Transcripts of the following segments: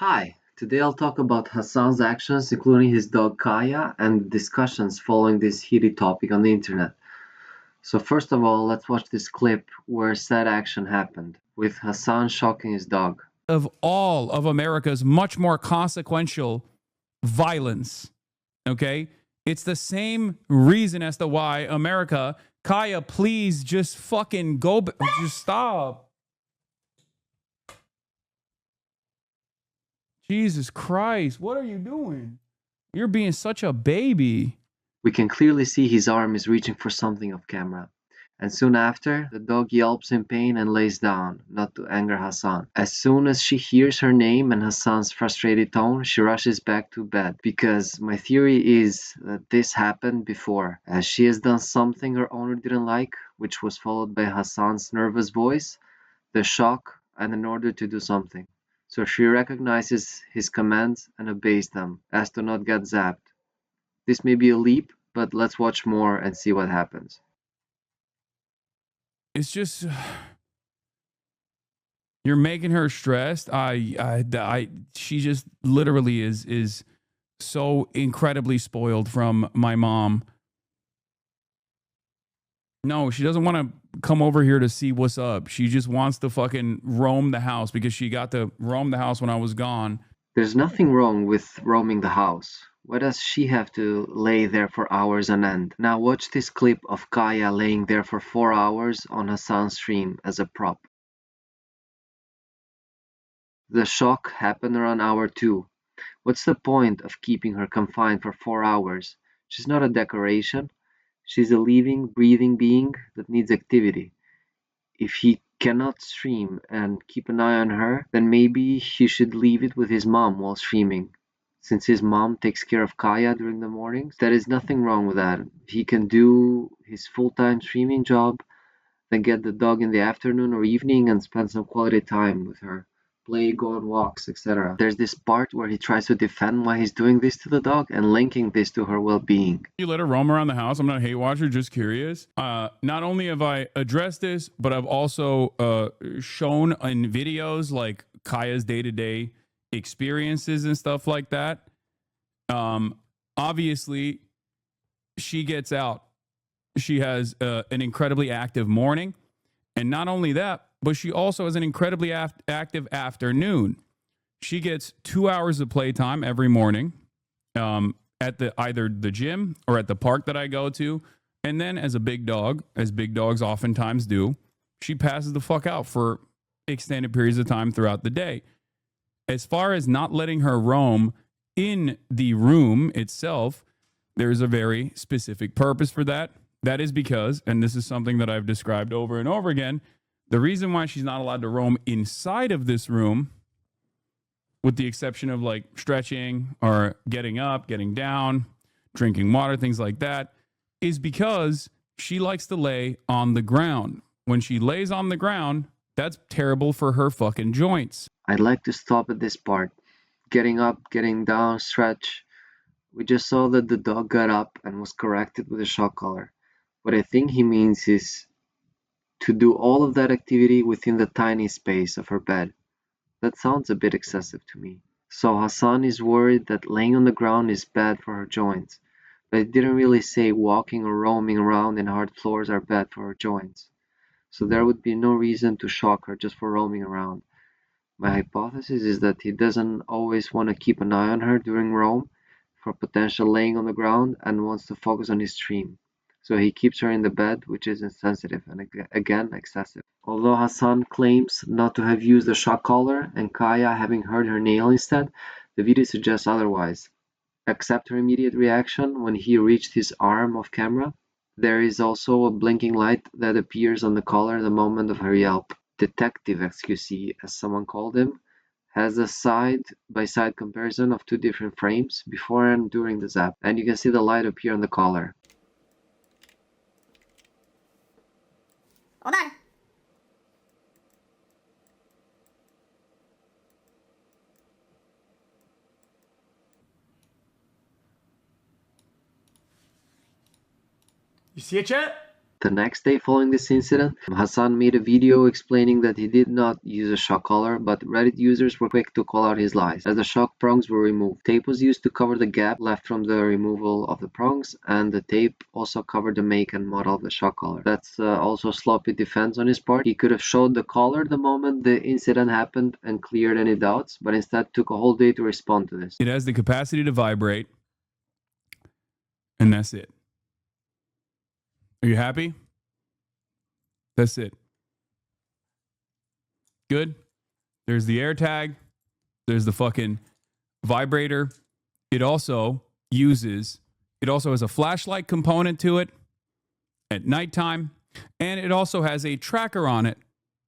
Hi, today I'll talk about Hassan's actions, including his dog Kaya, and discussions following this heated topic on the internet. So, first of all, let's watch this clip where said action happened, with Hassan shocking his dog. Of all of America's much more consequential violence. Okay? It's the same reason as to why America, Kaya, please just fucking go, just stop. Jesus Christ, what are you doing? You're being such a baby. We can clearly see his arm is reaching for something off camera. And soon after, the dog yelps in pain and lays down, not to anger Hassan. As soon as she hears her name and Hassan's frustrated tone, she rushes back to bed. Because my theory is that this happened before, as she has done something her owner didn't like, which was followed by Hassan's nervous voice, the shock, and an order to do something. So she recognizes his commands and obeys them, as to not get zapped. This may be a leap, but let's watch more and see what happens. It's just you're making her stressed. She just literally is so incredibly spoiled from my mom. No, she doesn't want to come over here to see what's up. She just wants to fucking roam the house because she got to roam the house when I was gone. There's nothing wrong with roaming the house. Why does she have to lay there for hours on end? Now watch this clip of Kaya laying there for 4 hours on Hassan's stream as a prop. The shock happened around hour 2. What's the point of keeping her confined for 4 hours? She's not a decoration. She's a living, breathing being that needs activity. If he cannot stream and keep an eye on her, then maybe he should leave it with his mom while streaming. Since his mom takes care of Kaya during the mornings, there is nothing wrong with that. He can do his full-time streaming job, then get the dog in the afternoon or evening and spend some quality time with her. Play, go on walks, etc. There's this part where he tries to defend why he's doing this to the dog and linking this to her well-being. You let her roam around the house. I'm not a hate watcher, just curious. Not only have I addressed this, but I've also shown in videos like Kaya's day-to-day experiences and stuff like that. Obviously, she gets out. She has an incredibly active morning. And not only that, but she also has an incredibly active afternoon. She gets 2 hours of playtime every morning at either the gym or at the park that I go to. And then as a big dog, as big dogs oftentimes do, she passes the fuck out for extended periods of time throughout the day. As far as not letting her roam in the room itself, there's a very specific purpose for that. That is because, and this is something that I've described over and over again, the reason why she's not allowed to roam inside of this room, with the exception of like stretching or getting up, getting down, drinking water, things like that, is because she likes to lay on the ground. When she lays on the ground, that's terrible for her fucking joints. I'd like to stop at this part. Getting up, getting down, stretch. We just saw that the dog got up and was corrected with a shock collar. What I think he means is to do all of that activity within the tiny space of her bed. That sounds a bit excessive to me. So Hassan is worried that laying on the ground is bad for her joints, but it didn't really say walking or roaming around in hard floors are bad for her joints. So there would be no reason to shock her just for roaming around. My hypothesis is that he doesn't always want to keep an eye on her during roam for potential laying on the ground and wants to focus on his stream. So he keeps her in the bed, which is insensitive and again excessive. Although Hassan claims not to have used a shock collar and Kaya having hurt her nail instead, the video suggests otherwise. Except her immediate reaction when he reached his arm off camera, there is also a blinking light that appears on the collar the moment of her yelp. Detective XQC, as someone called him, has a side-by-side comparison of two different frames before and during the zap, and you can see the light appear on the collar. Hold on. You see it yet? The next day following this incident, Hasan made a video explaining that he did not use a shock collar, but Reddit users were quick to call out his lies, as the shock prongs were removed. Tape was used to cover the gap left from the removal of the prongs, and the tape also covered the make and model of the shock collar. That's also sloppy defense on his part. He could have showed the collar the moment the incident happened and cleared any doubts, but instead took a whole day to respond to this. It has the capacity to vibrate, and that's it. Are you happy? That's it. Good. There's the AirTag. There's the fucking vibrator. It also has a flashlight component to it at nighttime. And it also has a tracker on it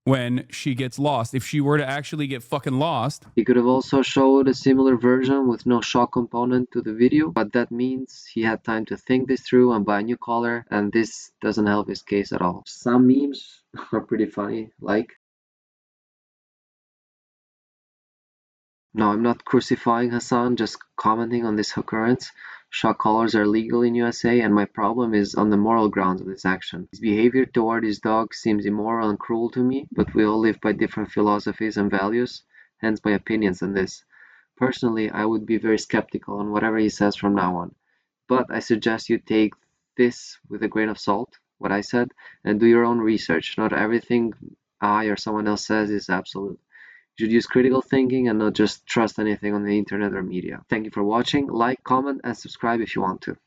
when she gets lost. If she were to actually get fucking lost. He could have also showed a similar version with no shock component to the video, but that means he had time to think this through and buy a new collar, and this doesn't help his case at all. Some memes are pretty funny, like, no, I'm not crucifying Hasan, just commenting on this occurrence. Shock collars are legal in USA, and my problem is on the moral grounds of this action. His behavior toward his dog seems immoral and cruel to me, but we all live by different philosophies and values, hence my opinions on this. Personally, I would be very skeptical on whatever he says from now on, but I suggest you take this with a grain of salt, what I said, and do your own research. Not everything I or someone else says is absolute. You should use critical thinking and not just trust anything on the internet or media. Thank you for watching. Like, comment, and subscribe if you want to.